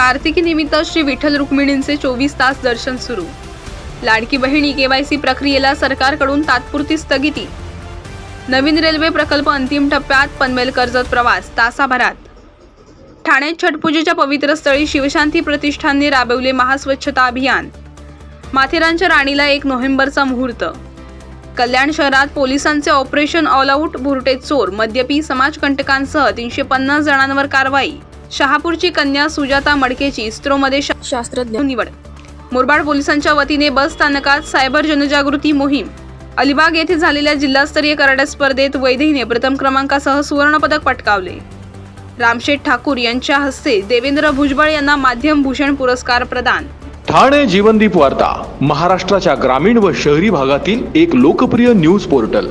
कार्तिकी निमित्त श्री विठ्ठल रुक्मिणींचे 24 तास दर्शन सुरू। लाडकी बहिणी केवायसी प्रक्रियेला सरकारकडून तात्पुरती स्थगिती। नवीन रेल्वे प्रकल्प अंतिम टप्प्यात, पनवेल कर्जत प्रवास तासाभरात। ठाण्यात छठपूजेच्या पवित्र स्थळी शिवशांती प्रतिष्ठानने राबवले महास्वच्छता अभियान। माथेरानच्या राणीला 1 नोव्हेंबरचा मुहूर्त। कल्याण शहरात पोलिसांचे ऑपरेशन ऑल आउट, बुरटे चोर, मद्यपी, समाजकंटकांसह 350 जणांवर कारवाई। शहापूरची कन्या सुजाता मडकेची इस्रोमध्ये शास्त्रज्ञ निवड। मुरबाड पोलिसांच्या वतीने बस स्थानकात सायबर जनजागृती मोहीम। अलिबाग येथे झालेल्या जिल्हास्तरीय कराटे स्पर्धेत वैदेहीने प्रथम क्रमांकासह सुवर्णपदक पटकावले। रामशेठ ठाकूर यांच्या हस्ते देवेंद्र भुजबळ यांना माध्यम भूषण पुरस्कार प्रदान। ठाणे जीवनदीप वार्ता महाराष्ट्राच्या ग्रामीण व शहरी भागातील एक लोकप्रिय न्यूज पोर्टल।